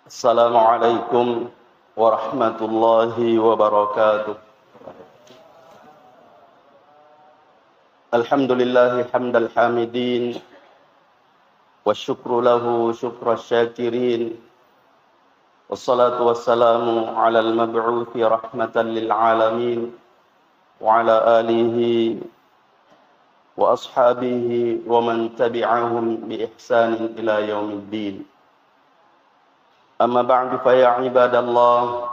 Assalamualaikum warahmatullahi wabarakatuh. Alhamdulillahi hamdal hamidin wa syukru lahu syukra syakirin. Wassalatu wassalamu ala al-mab'uthi rahmatan lil alamin wa ala alihi wa ashabihi wa man tabi'ahum bi ihsanin ila yaumiddin. Amma ba'du fa ya ibadallah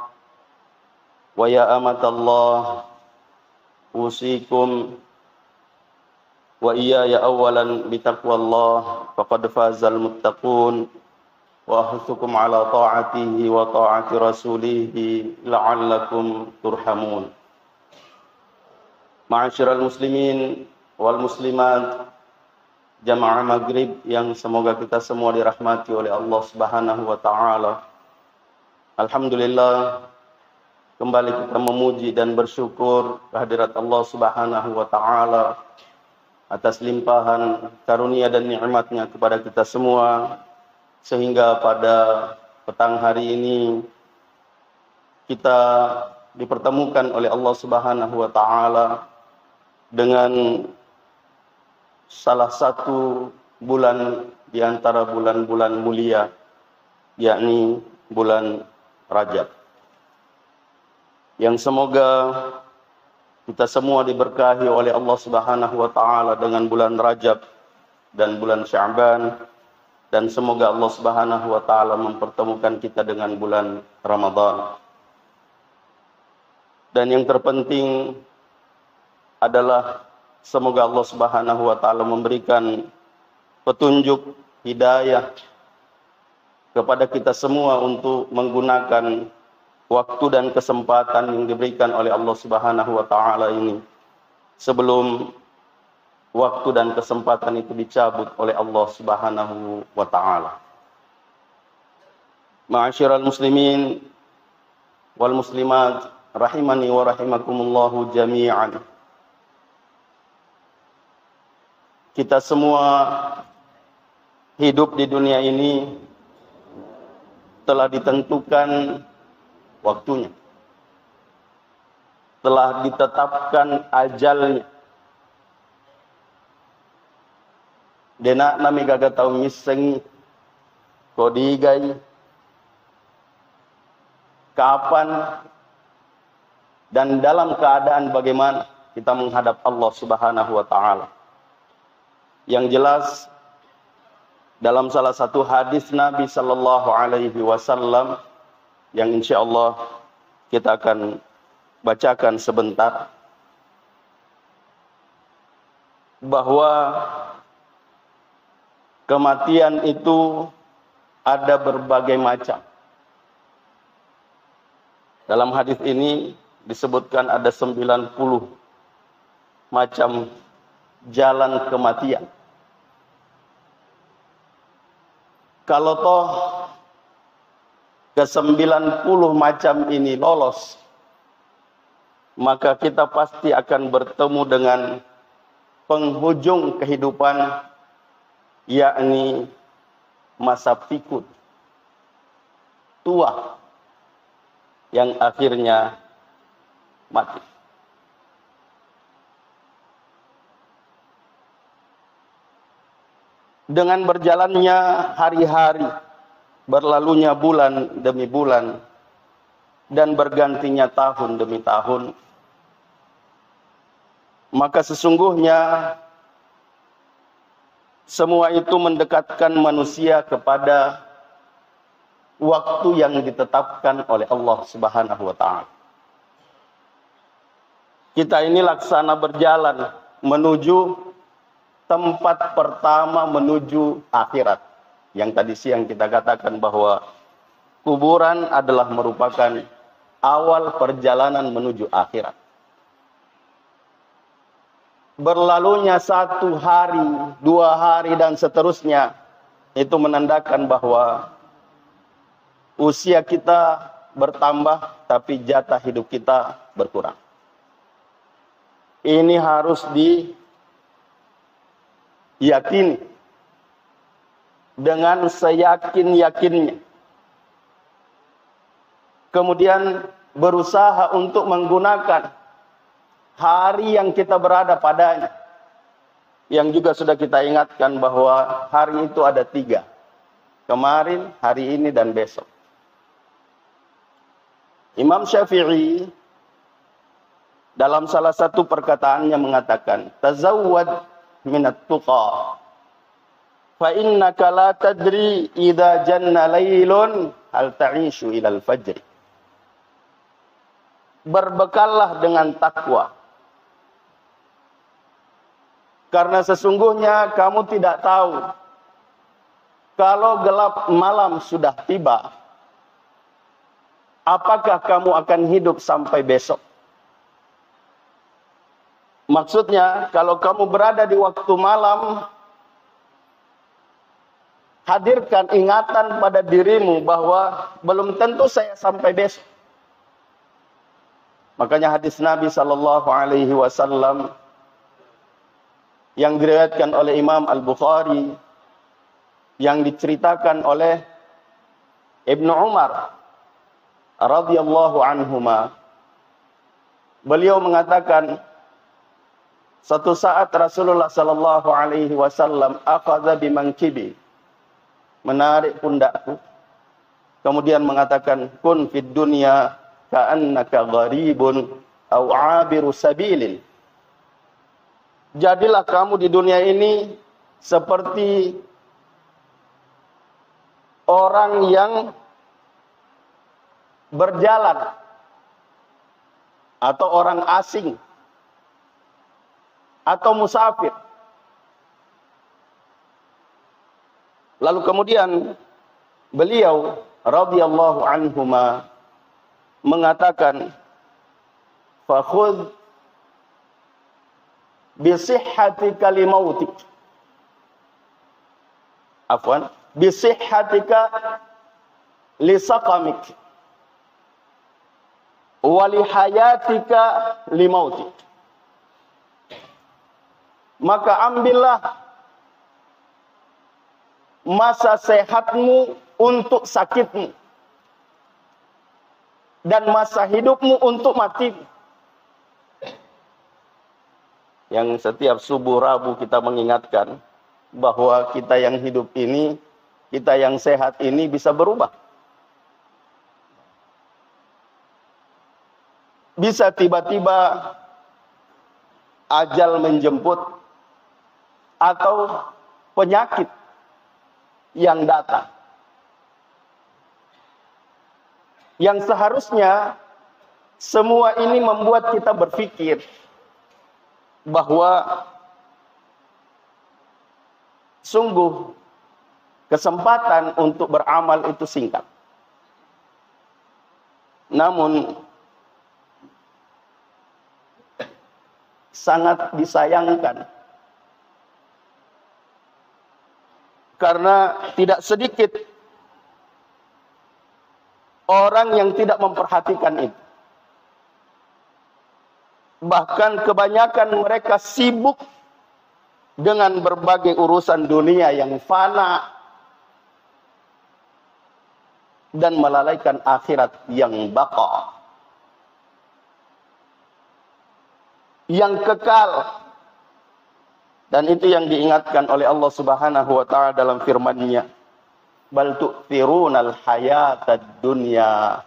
wa ya amatallah usikum wa iyaya awalan bitaqwallah faqad fazal muttaqun wa ahuthukum ala ta'atihi wa ta'ati rasulihi la'allakum turhamun. Ma'asyiral muslimin wal muslimat, jamaah maghrib yang semoga kita semua dirahmati oleh Allah Subhanahu wa taala. Alhamdulillah, kembali kita memuji dan bersyukur kehadirat Allah Subhanahu wa taala atas limpahan karunia dan nikmatnya kepada kita semua, sehingga pada petang hari ini kita dipertemukan oleh Allah Subhanahu wa taala dengan salah satu bulan di antara bulan-bulan mulia, yakni bulan Rajab, yang semoga kita semua diberkahi oleh Allah Subhanahu wa taala dengan bulan Rajab dan bulan Sya'ban, dan semoga Allah Subhanahu wa taala mempertemukan kita dengan bulan Ramadan. Dan yang terpenting adalah semoga Allah Subhanahu wa taala memberikan petunjuk hidayah kepada kita semua untuk menggunakan waktu dan kesempatan yang diberikan oleh Allah Subhanahu wa taala ini sebelum waktu dan kesempatan itu dicabut oleh Allah Subhanahu wa taala. Ma'asyiral muslimin wal muslimat rahimani wa rahimakumullahu jami'an. Kita semua hidup di dunia ini telah ditentukan waktunya, telah ditetapkan ajalnya. Dena nami gaga tau miseng kodigai kapan dan dalam keadaan bagaimana kita menghadap Allah Subhanahu wa taala. Yang jelas dalam salah satu hadis Nabi sallallahu alaihi wasallam yang insyaallah kita akan bacakan sebentar, bahwa kematian itu ada berbagai macam. Dalam hadis ini disebutkan ada 90 macam jalan kematian. Kalau toh ke-90 macam ini lolos, maka kita pasti akan bertemu dengan penghujung kehidupan, yakni masa pikun, tua, yang akhirnya mati. Dengan berjalannya hari-hari, berlalunya bulan demi bulan, dan bergantinya tahun demi tahun, maka sesungguhnya semua itu mendekatkan manusia kepada waktu yang ditetapkan oleh Allah Subhanahu wa taala. Kita ini laksana berjalan menuju tempat pertama menuju akhirat. Yang tadi siang kita katakan bahwa kuburan adalah merupakan awal perjalanan menuju akhirat. Berlalunya 1 hari, 2 hari, dan seterusnya, itu menandakan bahwa usia kita bertambah, tapi jatah hidup kita berkurang. Ini harus diyakini dengan seyakin-yakinnya kemudian berusaha untuk menggunakan hari yang kita berada padanya. Yang juga sudah kita ingatkan bahwa hari itu ada 3. Kemarin, hari ini, dan besok. Imam Syafi'i dalam salah satu perkataannya mengatakan, tazawwad minat tuqa, fa innaka la tadri idza janna laylun hal ta'ishu ilal fajr. Berbekallah dengan takwa, karena sesungguhnya kamu tidak tahu kalau gelap malam sudah tiba, apakah kamu akan hidup sampai besok. Maksudnya, kalau kamu berada di waktu malam, hadirkan ingatan pada dirimu bahwa belum tentu saya sampai besok. Makanya hadis Nabi SAW yang diriwayatkan oleh Imam Al-Bukhari, yang diceritakan oleh Ibnu Umar radhiyallahu anhuma, beliau mengatakan, satu saat Rasulullah sallallahu alaihi wasallam akhadha bimankibi, menarik pundakku, kemudian mengatakan, kun fid dunya ka'annaka gharibun aw 'abiru sabilin. Jadilah kamu di dunia ini seperti orang yang berjalan atau orang asing atau musafir. Lalu kemudian beliau radhiyallahu anhuma mengatakan, fakhudh bisihhatika limautik. Afwan, bisihhatika lisaqamik wa lihayatika limautik. Maka ambillah masa sehatmu untuk sakitmu, dan masa hidupmu untuk matimu. Yang setiap subuh Rabu kita mengingatkan bahwa kita yang hidup ini, kita yang sehat ini bisa berubah. Bisa tiba-tiba ajal menjemput, atau penyakit yang datang, yang seharusnya semua ini membuat kita berpikir bahwa sungguh kesempatan untuk beramal itu singkat. Namun sangat disayangkan karena tidak sedikit orang yang tidak memperhatikan itu. Bahkan kebanyakan mereka sibuk dengan berbagai urusan dunia yang fana dan melalaikan akhirat yang baqa, yang kekal. Dan itu yang diingatkan oleh Allah Subhanahu wa taala dalam firman-Nya, bal tu'thirunal hayatad dunya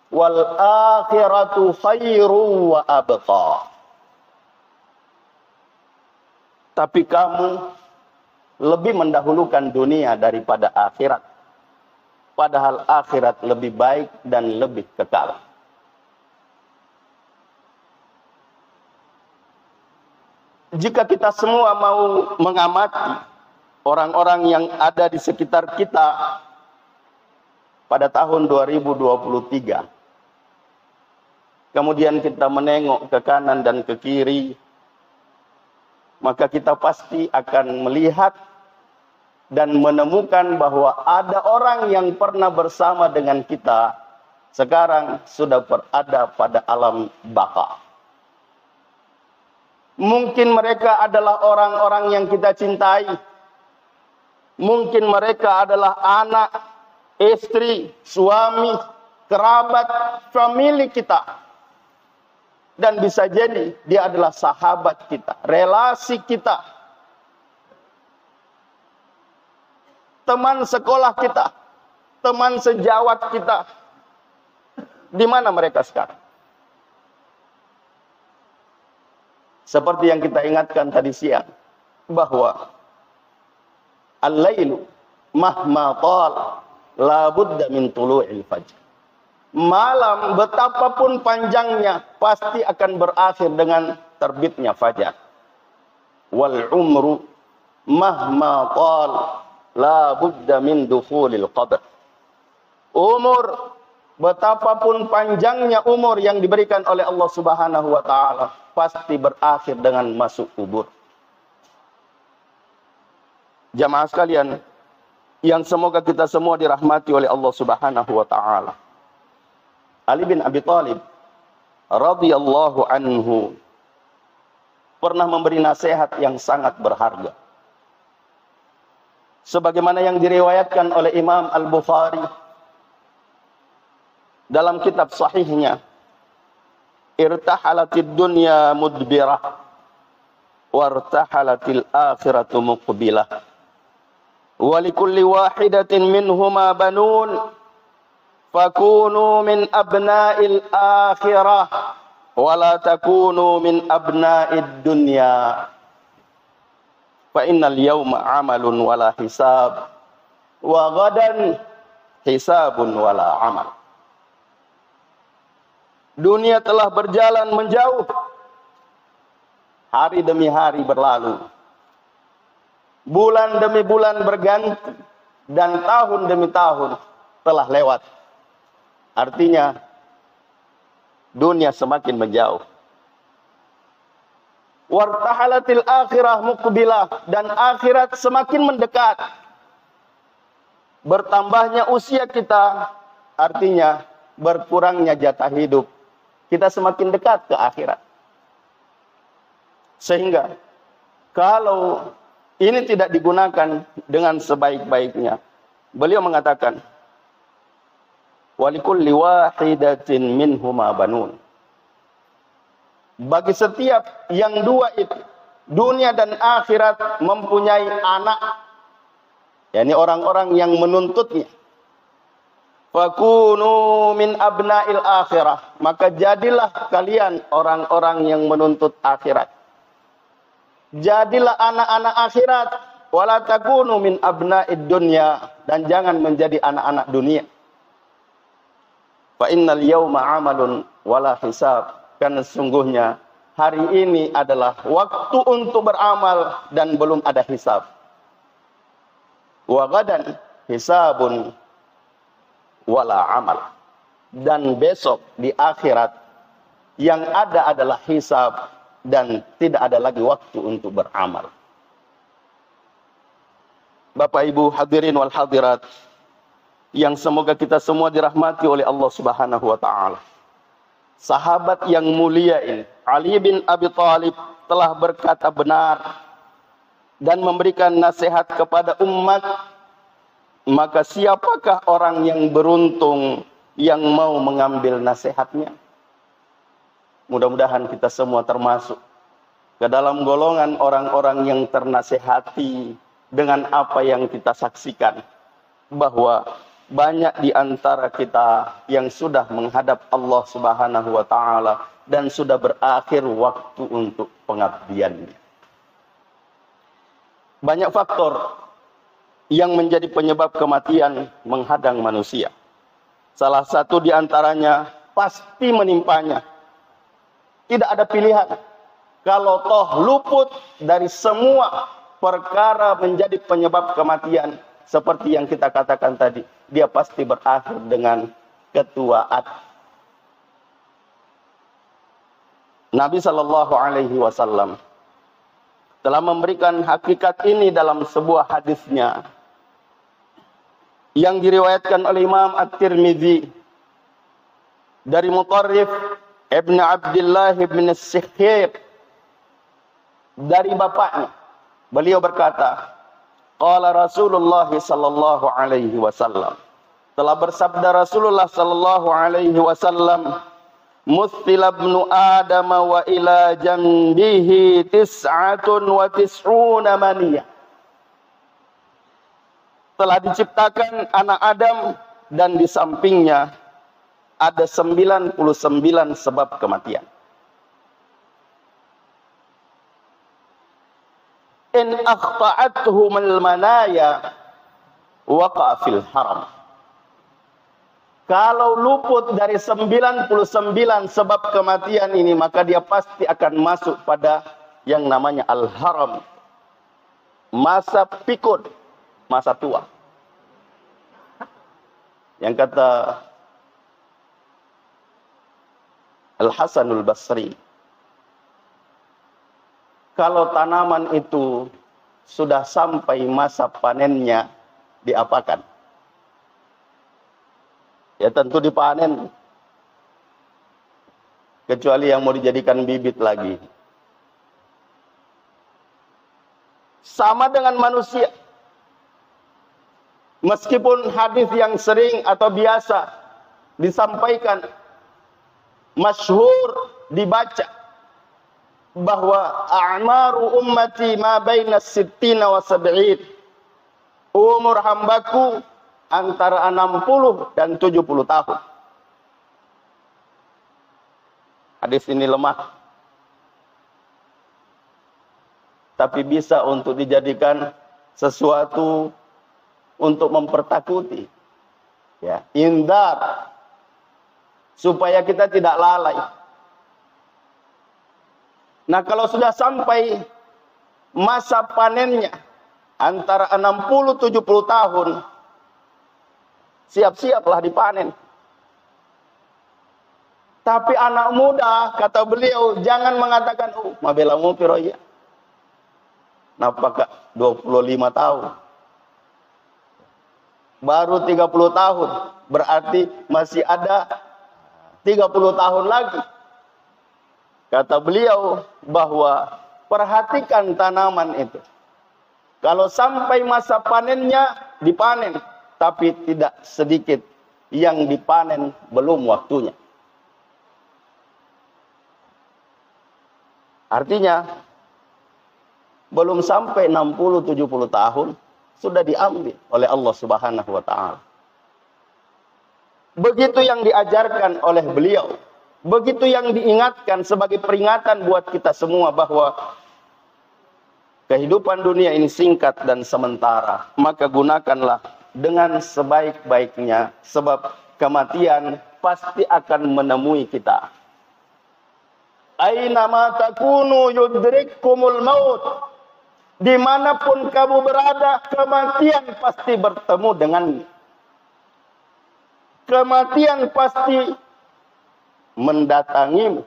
wal akhiratu khairu wa abqa. Tapi kamu lebih mendahulukan dunia daripada akhirat, padahal akhirat lebih baik dan lebih kekal. Jika kita semua mau mengamati orang-orang yang ada di sekitar kita pada tahun 2023, kemudian kita menengok ke kanan dan ke kiri, maka kita pasti akan melihat dan menemukan bahwa ada orang yang pernah bersama dengan kita, sekarang sudah berada pada alam baqa. Mungkin mereka adalah orang-orang yang kita cintai. Mungkin mereka adalah anak, istri, suami, kerabat, famili kita. Dan bisa jadi dia adalah sahabat kita, relasi kita, teman sekolah kita, teman sejawat kita. Di mana mereka sekarang? Seperti yang kita ingatkan tadi siang, bahwa al-lailu mahma tal la budda min tulu'il fajr. Malam betapapun panjangnya pasti akan berakhir dengan terbitnya fajar. Wal umru mahma tal la budda min dukhulil qabr. Umur, betapapun panjangnya umur yang diberikan oleh Allah Subhanahu wa taala, pasti berakhir dengan masuk kubur. Jamaah sekalian, yang semoga kita semua dirahmati oleh Allah Subhanahu wa taala. Ali bin Abi Thalib radhiyallahu anhu pernah memberi nasihat yang sangat berharga. Sebagaimana yang diriwayatkan oleh Imam Al-Bukhari dalam kitab sahihnya, irtahalatid dunya mudbirah wartahalatil akhiratu muqbilah wa likulli wahidatin minhuma banun fakunu min abna'il akhirah wa la takunu min abna'id dunya fa innal yawma amalun wala hisab wa ghadan hisabun wala amal. Dunia telah berjalan menjauh, hari demi hari berlalu, bulan demi bulan berganti, dan tahun demi tahun telah lewat. Artinya dunia semakin menjauh. Wartahalatil akhirah muqbilah, dan akhirat semakin mendekat. Bertambahnya usia kita, artinya berkurangnya jatah hidup. Kita semakin dekat ke akhirat. Sehingga kalau ini tidak digunakan dengan sebaik-baiknya, beliau mengatakan, walikulli wahidatin minhuma banun. Bagi setiap yang dua itu, dunia dan akhirat, mempunyai anak, yakni orang-orang yang menuntutnya. Fakunu min abna'il akhirah, maka jadilah kalian orang-orang yang menuntut akhirat. Jadilah anak-anak akhirat, wala takunu min abna'id dunya, dan jangan menjadi anak-anak dunia. Fa innal yawma amalun wala hisab, karena sesungguhnya hari ini adalah waktu untuk beramal dan belum ada hisab. Wa gadan hisabun wala amal, dan besok di akhirat yang ada adalah hisab dan tidak ada lagi waktu untuk beramal. Bapak Ibu hadirin wal hadirat yang semoga kita semua dirahmati oleh Allah Subhanahu wa taala. Sahabat yang mulia ini, Ali bin Abi Thalib, telah berkata benar dan memberikan nasihat kepada umat. Maka siapakah orang yang beruntung yang mau mengambil nasihatnya? Mudah-mudahan kita semua termasuk ke dalam golongan orang-orang yang ternasihati dengan apa yang kita saksikan. Bahwa banyak di antara kita yang sudah menghadap Allah Subhanahu wa taala dan sudah berakhir waktu untuk pengabdiannya. Banyak faktor yang menjadi penyebab kematian menghadang manusia. Salah satu di antaranya pasti menimpanya. Tidak ada pilihan. Kalau toh luput dari semua perkara menjadi penyebab kematian, seperti yang kita katakan tadi, dia pasti berakhir dengan ketuaan. Nabi Shallallahu Alaihi Wasallam telah memberikan hakikat ini dalam sebuah hadisnya yang diriwayatkan oleh Imam At-Tirmidzi dari Mutarrif Ibn Abdullah Ibn As-Sikhir, dari bapaknya. Beliau berkata, qala Rasulullah sallallahu alaihi wasallam, Telah bersabda Rasulullah sallallahu alaihi wasallam, "Muthila ibnu Adam wa ila jambihi 99 maniyah." Telah diciptakan anak Adam dan di sampingnya ada 99 sebab kematian. In akhta'atuhum al-manaya waqa'a fil haram. Kalau luput dari 99 sebab kematian ini, maka dia pasti akan masuk pada yang namanya al-haram. Masa pikun, masa tua. Yang kata Al-Hasanul Basri, kalau tanaman itu sudah sampai masa panennya, diapakan? Ya tentu dipanen. Kecuali yang mau dijadikan bibit lagi. Sama dengan manusia. Meskipun hadis yang sering atau biasa disampaikan, masyhur dibaca, bahwa a'maru ummati ma baina sittina wa sab'in. Umur hambaku antara 60 dan 70 tahun. Hadis ini lemah. Tapi bisa untuk dijadikan sesuatu untuk mempertakuti. Ya, indar. Supaya kita tidak lalai. Nah, kalau sudah sampai masa panennya antara 60-70 tahun, siap-siaplah dipanen. Tapi anak muda, kata beliau, jangan mengatakan, "Oh, mabela mu piroya." Napakah 25 tahun. Baru 30 tahun. Berarti masih ada 30 tahun lagi. Kata beliau bahwa perhatikan tanaman itu. Kalau sampai masa panennya, dipanen. Tapi tidak sedikit yang dipanen belum waktunya. Artinya, belum sampai 60-70 tahun, sudah diambil oleh Allah Subhanahu wa Ta'ala. Begitu yang diajarkan oleh beliau. Begitu yang diingatkan sebagai peringatan buat kita semua bahwa kehidupan dunia ini singkat dan sementara. Maka gunakanlah dengan sebaik-baiknya, sebab kematian pasti akan menemui kita. Aina ma takunu yudrikkumul maut. Dimanapun kamu berada, kematian pasti bertemu denganmu. Kematian pasti mendatangimu.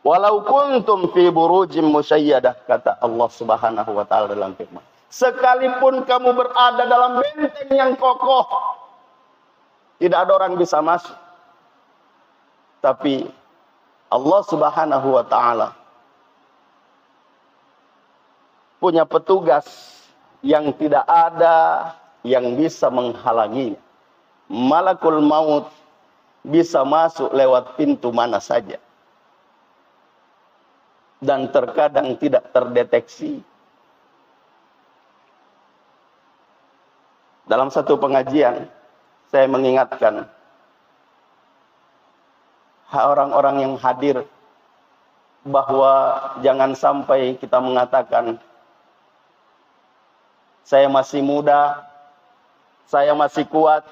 Walau kuntum fi burujim musyayyadah, kata Allah Subhanahu wa Ta'ala dalam firman. Sekalipun kamu berada dalam benteng yang kokoh, tidak ada orang bisa masuk. Tapi Allah Subhanahu wa Ta'ala punya petugas yang tidak ada yang bisa menghalanginya. Malakul maut bisa masuk lewat pintu mana saja. Dan terkadang tidak terdeteksi. Dalam satu pengajian, saya mengingatkan orang-orang yang hadir bahwa jangan sampai kita mengatakan, saya masih muda, saya masih kuat.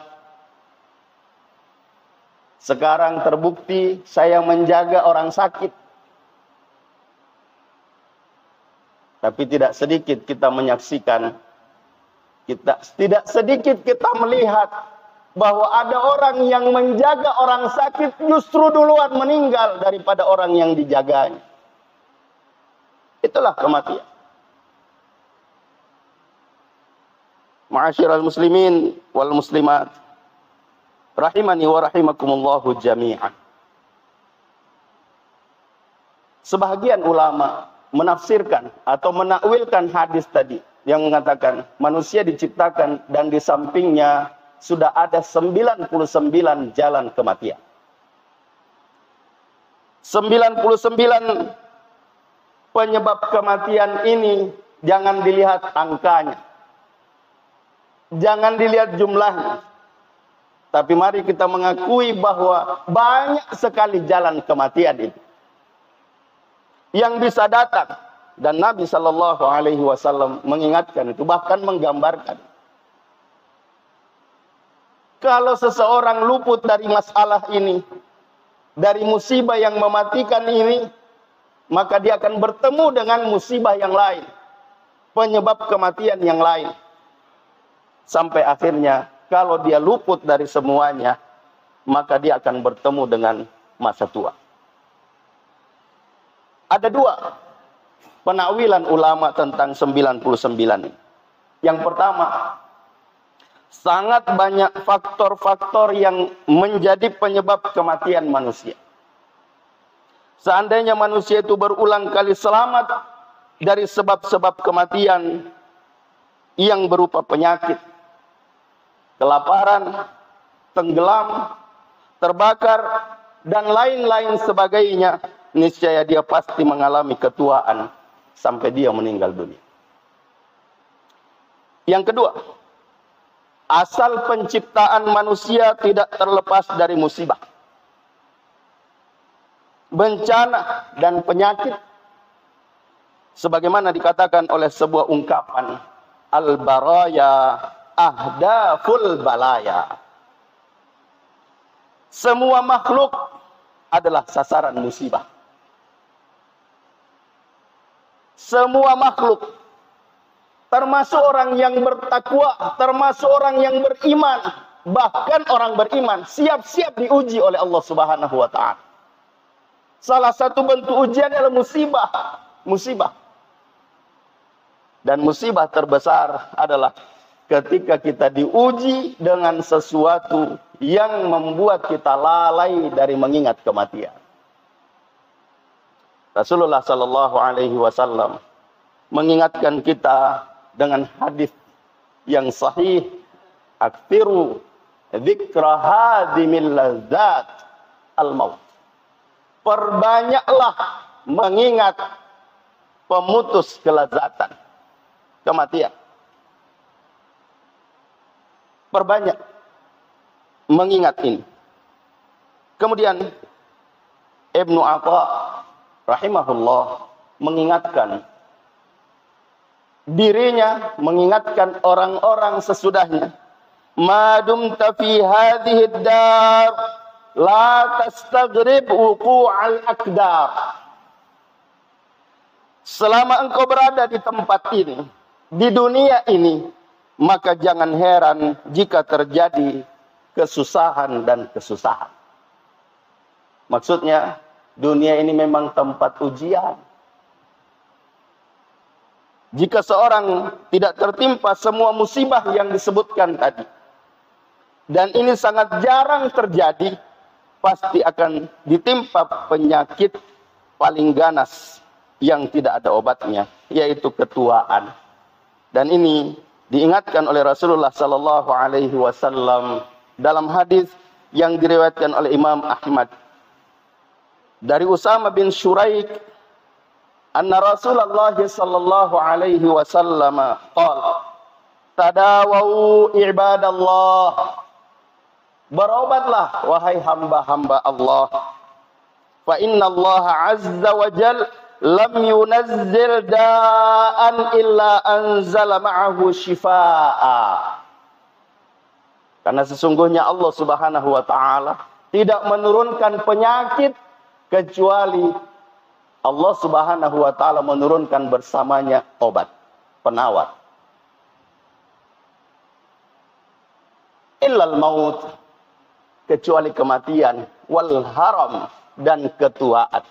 Sekarang terbukti saya menjaga orang sakit. Tapi tidak sedikit kita menyaksikan, tidak sedikit kita melihat bahwa ada orang yang menjaga orang sakit justru duluan meninggal daripada orang yang dijaganya. Itulah kematian. Ma'asyiral muslimin wal muslimat, rahimani wa rahimakumullahu jami'an. Sebahagian ulama menafsirkan atau menakwilkan hadis tadi yang mengatakan manusia diciptakan dan di sampingnya sudah ada 99 jalan kematian. 99 penyebab kematian ini jangan dilihat angkanya. Jangan dilihat jumlahnya. Tapi mari kita mengakui bahwa banyak sekali jalan kematian itu yang bisa datang, dan Nabi Shallallahu Alaihi Wasallam mengingatkan itu, bahkan menggambarkan. Kalau seseorang luput dari masalah ini, dari musibah yang mematikan ini, maka dia akan bertemu dengan musibah yang lain, penyebab kematian yang lain. Sampai akhirnya kalau dia luput dari semuanya, maka dia akan bertemu dengan masa tua. Ada dua penakwilan ulama tentang 99 ini. Yang pertama, sangat banyak faktor-faktor yang menjadi penyebab kematian manusia. Seandainya manusia itu berulang kali selamat dari sebab-sebab kematian yang berupa penyakit, kelaparan, tenggelam, terbakar, dan lain-lain sebagainya, niscaya dia pasti mengalami ketuaan sampai dia meninggal dunia. Yang kedua, asal penciptaan manusia tidak terlepas dari musibah, bencana, dan penyakit. Sebagaimana dikatakan oleh sebuah ungkapan, al-baraya ahdaful balaya. Semua makhluk adalah sasaran musibah. Semua makhluk, termasuk orang yang bertakwa, termasuk orang yang beriman, bahkan orang beriman siap-siap diuji oleh Allah Subhanahu wa taala. Salah satu bentuk ujian adalah musibah. Dan musibah terbesar adalah ketika kita diuji dengan sesuatu yang membuat kita lalai dari mengingat kematian. Rasulullah Sallallahu Alaihi Wasallam mengingatkan kita dengan hadis yang sahih, aktsiru dzikra hadimil ladzat al-maut. Perbanyaklah mengingat pemutus kelezatan, kematian. Perbanyak mengingat ini. Kemudian Ibnu Atha rahimahullah mengingatkan dirinya, mengingatkan orang-orang sesudahnya, ma dumta fi hadhihi ad-dar la tastaghrib wuqu'al akdar. Selama engkau berada di tempat ini, di dunia ini, maka jangan heran jika terjadi kesusahan dan kesusahan. Maksudnya, dunia ini memang tempat ujian. Jika seorang tidak tertimpa semua musibah yang disebutkan tadi, dan ini sangat jarang terjadi, pasti akan ditimpa penyakit paling ganas yang tidak ada obatnya, yaitu ketuaan. Dan ini diingatkan oleh Rasulullah Sallallahu Alaihi Wasallam dalam hadis yang diriwayatkan oleh Imam Ahmad dari Usama bin Shuraik, anna Rasulullah Sallallahu Alaihi Wasallam qala, tadawau ibadallah, berobatlah wahai hamba-hamba Allah, fa inna Allah azza wa jal lam yunazzil da'an illa anzala ma'ahu shifaa. Karena sesungguhnya Allah Subhanahu wa taala tidak menurunkan penyakit kecuali Allah Subhanahu wa taala menurunkan bersamanya obat, penawar. Illal maut, kecuali kematian, wal haram, dan ketuaan.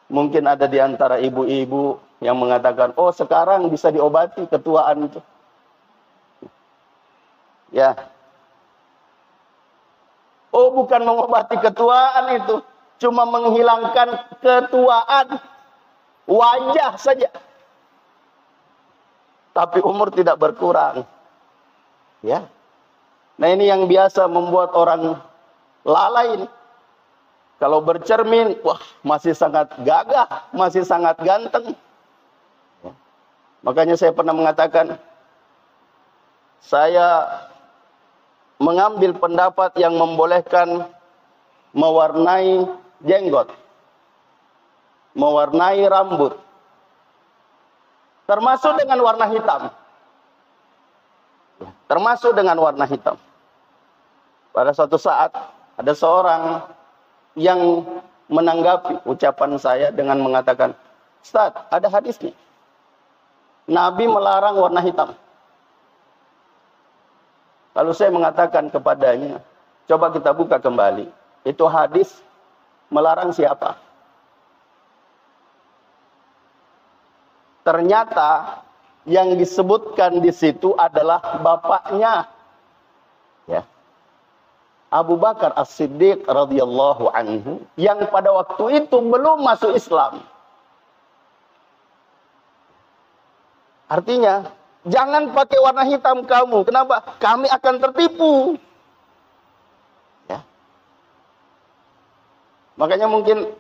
Mungkin ada di antara ibu-ibu yang mengatakan, oh sekarang bisa diobati ketuaan itu. Ya. Oh bukan mengobati ketuaan itu, cuma menghilangkan ketuaan wajah saja. Tapi umur tidak berkurang. Ya. Nah, ini yang biasa membuat orang lalai ini. Kalau bercermin, wah, masih sangat gagah, masih sangat ganteng. Ya. Makanya saya pernah mengatakan, saya mengambil pendapat yang membolehkan mewarnai jenggot, mewarnai rambut, termasuk dengan warna hitam. Termasuk dengan warna hitam. Pada suatu saat ada seorang yang menanggapi ucapan saya dengan mengatakan, Ustaz, ada hadisnya. Nabi melarang warna hitam. Lalu saya mengatakan kepadanya, coba kita buka kembali. Itu hadis melarang siapa? Ternyata yang disebutkan di situ adalah bapaknya. Ya. Abu Bakar As-Siddiq radhiyallahu anhu yang pada waktu itu belum masuk Islam. Artinya, jangan pakai warna hitam kamu. Kenapa? Kami akan tertipu. Ya. Makanya mungkin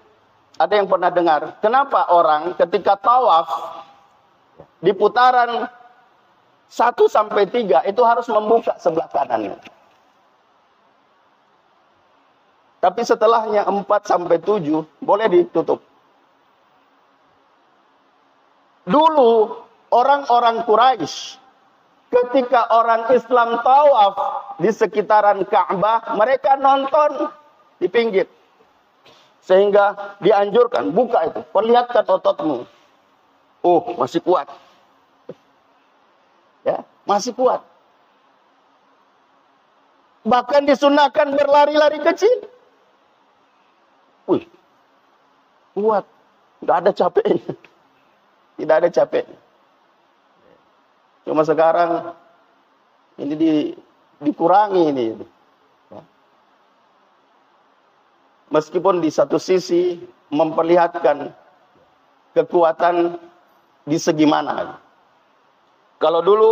ada yang pernah dengar, kenapa orang ketika tawaf di putaran 1 sampai 3 itu harus membuka sebelah kanannya. Tapi setelahnya 4 sampai 7 boleh ditutup. Dulu orang-orang Quraisy ketika orang Islam tawaf di sekitaran Ka'bah, mereka nonton di pinggir. Sehingga dianjurkan, buka itu, perlihatkan ototmu. Oh, masih kuat. Ya, masih kuat. Bahkan disunahkan berlari-lari kecil. Wih, kuat. Nggak ada capeknya. Tidak ada capeknya. Cuma sekarang ini dikurangi ini. Meskipun di satu sisi memperlihatkan kekuatan di segi mana. Kalau dulu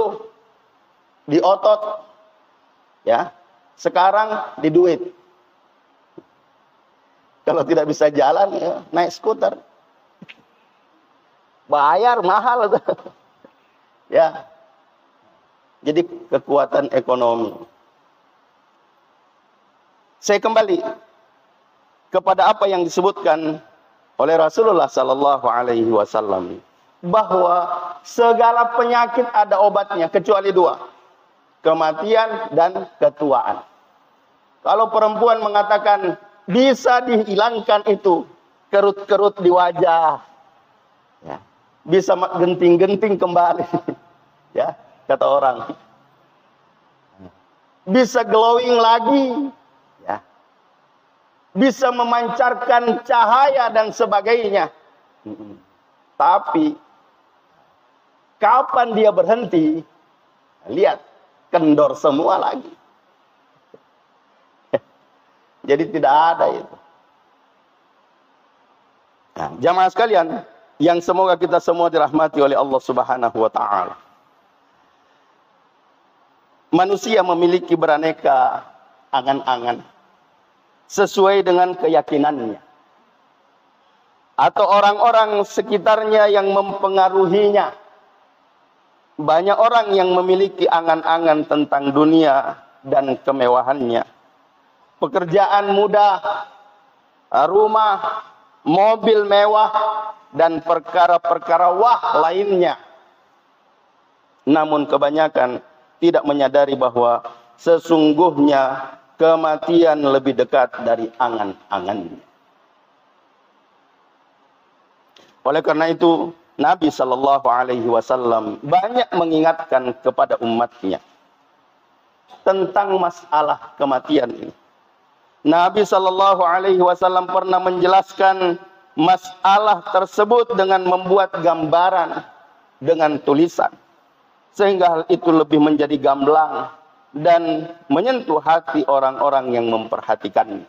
di otot, ya, sekarang di duit. Kalau tidak bisa jalan, ya, naik skuter. Bayar mahal. Ya. Jadi kekuatan ekonomi. Saya kembali kepada apa yang disebutkan oleh Rasulullah sallallahu alaihi wasallam, bahwa segala penyakit ada obatnya kecuali 2. Kematian dan ketuaan. Kalau perempuan mengatakan bisa dihilangkan itu kerut-kerut di wajah, ya, bisa genting-genting kembali, ya, kata orang, bisa glowing lagi, ya, bisa memancarkan cahaya dan sebagainya. Tapi kapan dia berhenti? Lihat, kendor semua lagi. Jadi tidak ada itu. Nah, jamaah sekalian, yang semoga kita semua dirahmati oleh Allah Subhanahu wa taala. Manusia memiliki beraneka angan-angan sesuai dengan keyakinannya. Atau orang-orang sekitarnya yang mempengaruhinya. Banyak orang yang memiliki angan-angan tentang dunia dan kemewahannya. Pekerjaan mudah, rumah, mobil mewah, dan perkara-perkara wah lainnya. Namun kebanyakan tidak menyadari bahwa sesungguhnya kematian lebih dekat dari angan-angannya. Oleh karena itu, Nabi Shallallahu Alaihi Wasallam banyak mengingatkan kepada umatnya tentang masalah kematian ini. Nabi Shallallahu Alaihi Wasallam pernah menjelaskan masalah tersebut dengan membuat gambaran dengan tulisan, sehingga hal itu lebih menjadi gamblang dan menyentuh hati orang-orang yang memperhatikannya.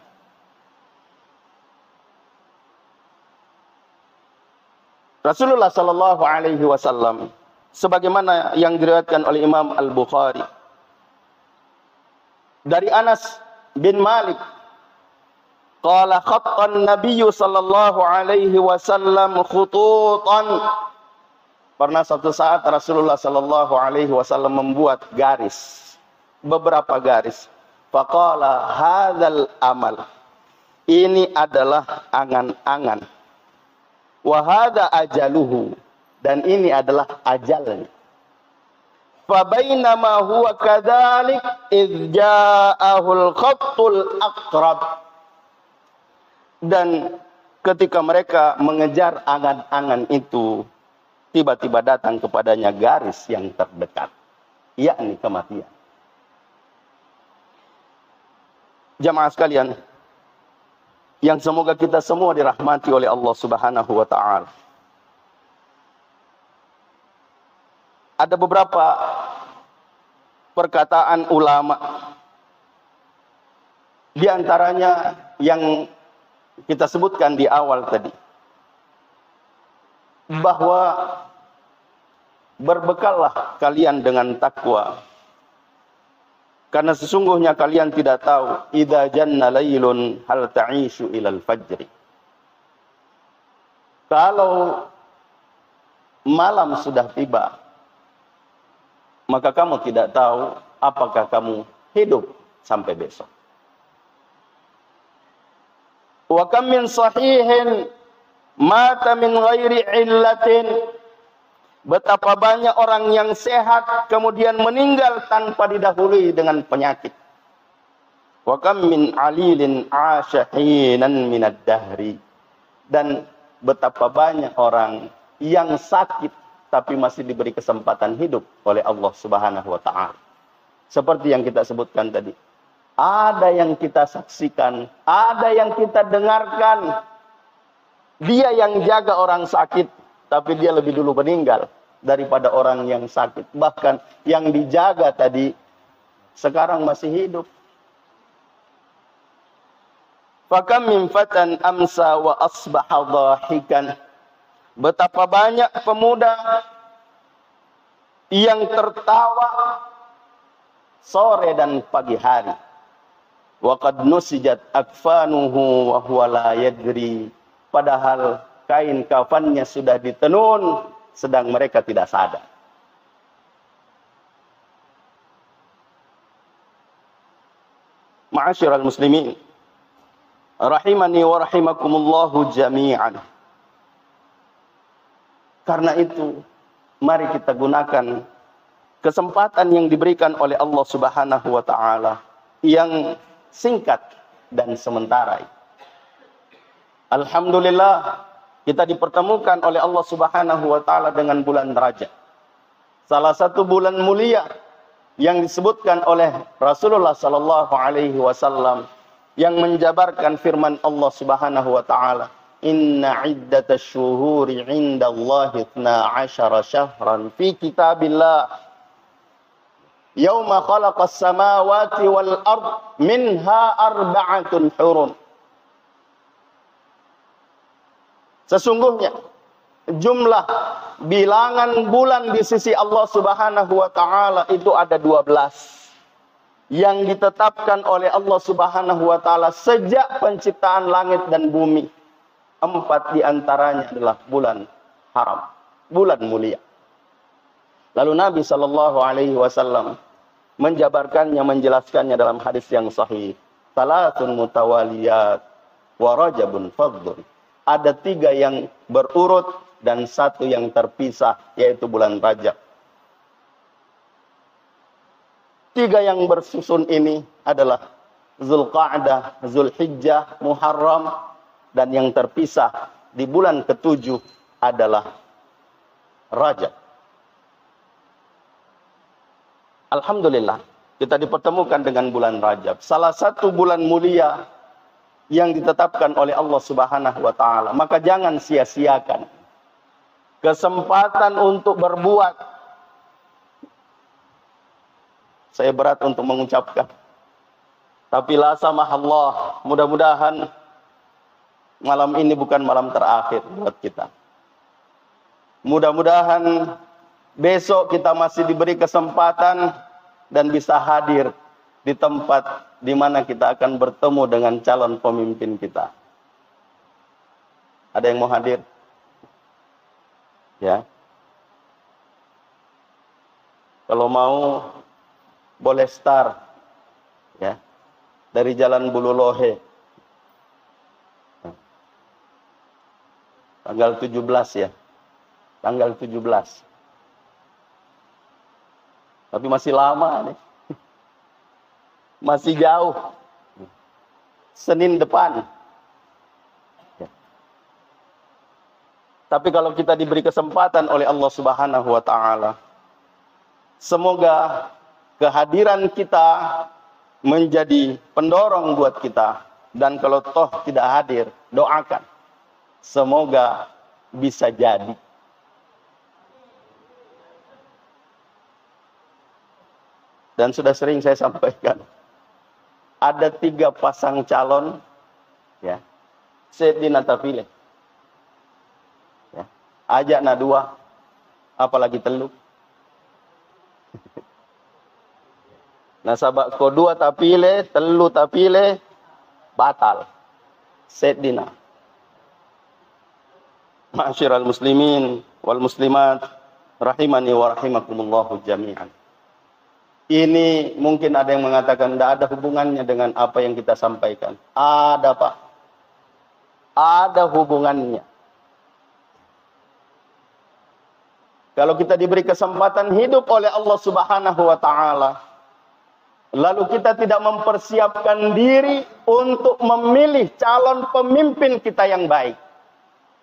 Rasulullah Shallallahu Alaihi Wasallam, sebagaimana yang diriwayatkan oleh Imam Al-Bukhari, dari Anas bin Malik, qala khattan Nabiyyu sallallahu alaihi wasallam khututan. Pernah suatu saat Rasulullah sallallahu alaihi wasallam membuat garis, beberapa garis. Faqala hadzal amal. Ini adalah angan-angan. Wa hadza ajaluhu. Dan ini adalah ajalnya. Fabainama huwa kadzalik idz ja'ahul khattul aqrab. Dan ketika mereka mengejar angan-angan itu, tiba-tiba datang kepadanya garis yang terdekat, yakni kematian. Jamaah sekalian, yang semoga kita semua dirahmati oleh Allah Subhanahu wa taala. Ada beberapa perkataan ulama, di antaranya yang kita sebutkan di awal tadi, bahwa berbekallah kalian dengan takwa, karena sesungguhnya kalian tidak tahu idza janna lailun hal ta'ishu ilal fajri. Kalau malam sudah tiba, maka kamu tidak tahu apakah kamu hidup sampai besok. Wa kam min sahihin mata min ghairi illatin. Betapa banyak orang yang sehat kemudian meninggal tanpa didahului dengan penyakit. Wa kam min alilin asyahinan minad dahri. Dan betapa banyak orang yang sakit tapi masih diberi kesempatan hidup oleh Allah Subhanahu wa taala. Seperti yang kita sebutkan tadi. Ada yang kita saksikan, ada yang kita dengarkan. Dia yang jaga orang sakit, tapi dia lebih dulu meninggal daripada orang yang sakit. Bahkan yang dijaga tadi sekarang masih hidup. Fakam min fatan amsa wa asbaha dhahikan. Betapa banyak pemuda yang tertawa sore dan pagi hari. Wa qad nusijat akfanuhu wa huwa la yadri. Padahal kain kafannya sudah ditenun, sedang mereka tidak sadar. Ma'asyiral muslimin, rahimani wa rahimakumullahu jami'an. Karena itu, mari kita gunakan kesempatan yang diberikan oleh Allah Subhanahu wa taala yang singkat dan sementara. Alhamdulillah, kita dipertemukan oleh Allah Subhanahu wa taala dengan bulan Rajab. Salah satu bulan mulia yang disebutkan oleh Rasulullah sallallahu alaihi wasallam yang menjabarkan firman Allah Subhanahu wa taala, inna iddatash syuhuri 'indallahi 12 syahran fi kitabillah yauma khalaqas samawati wal ard minha arba'atun hurum. Sesungguhnya jumlah bilangan bulan di sisi Allah Subhanahu wa taala itu ada 12 yang ditetapkan oleh Allah Subhanahu wa taala sejak penciptaan langit dan bumi. 4 diantaranya adalah bulan haram, bulan mulia. Lalu Nabi sallallahu alaihi wasallam menjabarkannya, menjelaskannya dalam hadis yang sahih. Salatun mutawaliyat wa rajabun fadlun. Ada 3 yang berurut dan 1 yang terpisah, yaitu bulan Rajab. 3 yang bersusun ini adalah Zulqa'dah, Zulhijjah, Muharram, dan yang terpisah di bulan ke-7 adalah Rajab. Alhamdulillah, kita dipertemukan dengan bulan Rajab. Salah satu bulan mulia yang ditetapkan oleh Allah Subhanahu wa taala. Maka jangan sia-siakan kesempatan untuk berbuat. Saya berat untuk mengucapkan. Tapi la samahallah, mudah-mudahan malam ini bukan malam terakhir buat kita. Mudah-mudahan besok kita masih diberi kesempatan dan bisa hadir di tempat di mana kita akan bertemu dengan calon pemimpin kita. Ada yang mau hadir? Ya. Kalau mau boleh start ya. Dari Jalan Bululohe. Tanggal 17 ya. Tanggal 17. Tapi masih lama nih. Masih jauh. Senin depan. Ya. Tapi kalau kita diberi kesempatan oleh Allah Subhanahu wa taala, semoga kehadiran kita menjadi pendorong buat kita. Dan kalau toh tidak hadir, doakan. Semoga bisa jadi. Dan sudah sering saya sampaikan. Ada 3 pasang calon. Ya. Sayyidina terpilih. Ya. Ajak na 2. Apalagi telu. Nah sabak ko 2 tapile, telu tapile, batal. Sayyidina. Ma'asyiral muslimin wal muslimat rahimani wa rahimakumullahu jami'an. Ini mungkin ada yang mengatakan tidak ada hubungannya dengan apa yang kita sampaikan. Ada, Pak. Ada hubungannya. Kalau kita diberi kesempatan hidup oleh Allah Subhanahu wa taala, lalu kita tidak mempersiapkan diri untuk memilih calon pemimpin kita yang baik,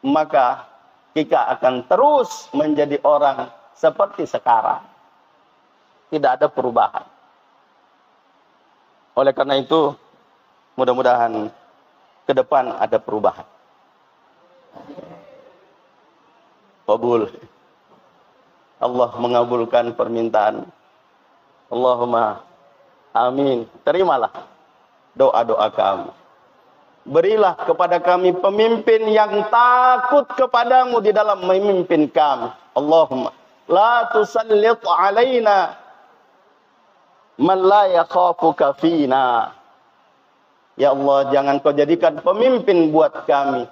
maka kita akan terus menjadi orang seperti sekarang. Tidak ada perubahan. Oleh karena itu, mudah-mudahan ke depan ada perubahan. Qabul. Allah mengabulkan permintaan. Allahumma amin. Terimalah doa-doa kami. Berilah kepada kami pemimpin yang takut kepadamu di dalam memimpin kami. Allahumma la tusallit alaina man la yakhafuka fina. Ya Allah, jangan kau jadikan pemimpin buat kami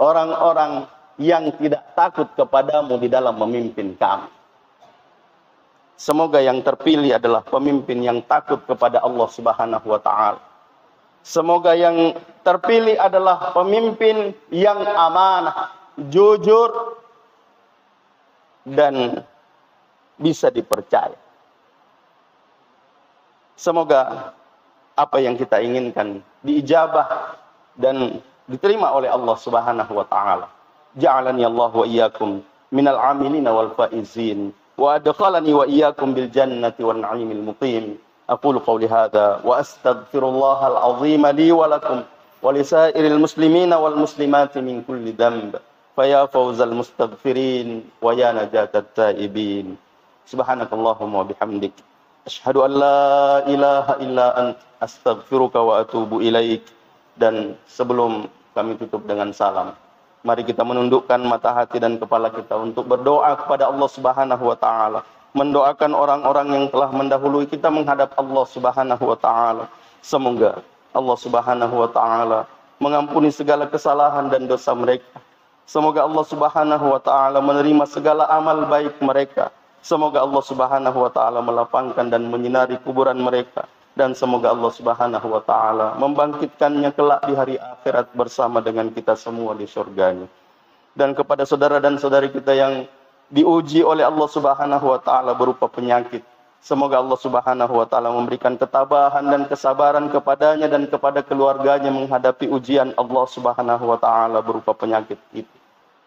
orang-orang yang tidak takut kepadamu di dalam memimpin kami. Semoga yang terpilih adalah pemimpin yang takut kepada Allah Subhanahu wa taala. Semoga yang terpilih adalah pemimpin yang amanah, jujur, dan bisa dipercaya. Semoga apa yang kita inginkan diijabah dan diterima oleh Allah Subhanahu wa taala. Ja'alani Allah wa iyyakum minal amilina wal faizin wa adkhalani wa iyyakum bil jannati wan na'imil muqim. Aqulu qawli hadza wa astaghfirullahal azim li wa lakum wa lisairil muslimina wal muslimati min kulli dhanb. Fa fawzal mustaghfirin wa ya najatat taibin. Subhanakallahumma wa bihamdik. Asyhadu an la ilaha illa ant astaghfiruka wa atubu ilaik. Dan sebelum kami tutup dengan salam, mari kita menundukkan mata hati dan kepala kita untuk berdoa kepada Allah Subhanahu wa taala, mendoakan orang-orang yang telah mendahului kita menghadap Allah Subhanahu wa taala. Semoga Allah Subhanahu wa taala mengampuni segala kesalahan dan dosa mereka. Semoga Allah Subhanahu wa taala menerima segala amal baik mereka. Semoga Allah Subhanahu wa taala melapangkan dan menyinari kuburan mereka, dan semoga Allah Subhanahu wa taala membangkitkannya kelak di hari akhirat bersama dengan kita semua di surganya. Dan kepada saudara dan saudari kita yang diuji oleh Allah Subhanahu wa taala berupa penyakit, semoga Allah Subhanahu wa taala memberikan ketabahan dan kesabaran kepadanya dan kepada keluarganya menghadapi ujian Allah Subhanahu wa taala berupa penyakit itu.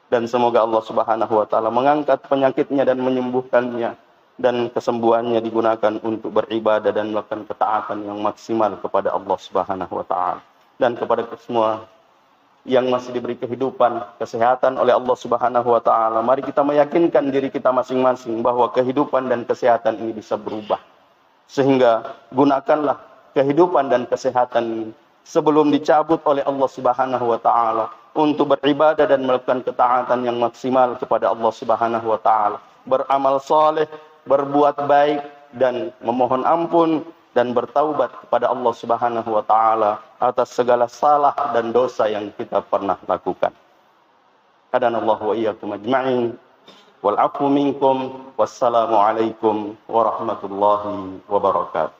Dan semoga Allah Subhanahu wa taala mengangkat penyakitnya dan menyembuhkannya, dan kesembuhannya digunakan untuk beribadah dan melakukan ketaatan yang maksimal kepada Allah Subhanahu wa taala. Dan kepada semua yang masih diberi kehidupan, kesehatan oleh Allah Subhanahu wa taala, mari kita meyakinkan diri kita masing-masing bahwa kehidupan dan kesehatan ini bisa berubah. Sehingga gunakanlah kehidupan dan kesehatan sebelum dicabut oleh Allah Subhanahu wa taala untuk beribadah dan melakukan ketaatan yang maksimal kepada Allah Subhanahu wa taala, beramal saleh, berbuat baik dan memohon ampun dan bertaubat kepada Allah Subhanahu wa taala atas segala salah dan dosa yang kita pernah lakukan. Hadanallahu wa iyyakum ajma'in. Wal 'afwu minkum. Wassalamu alaikum warahmatullahi wabarakatuh.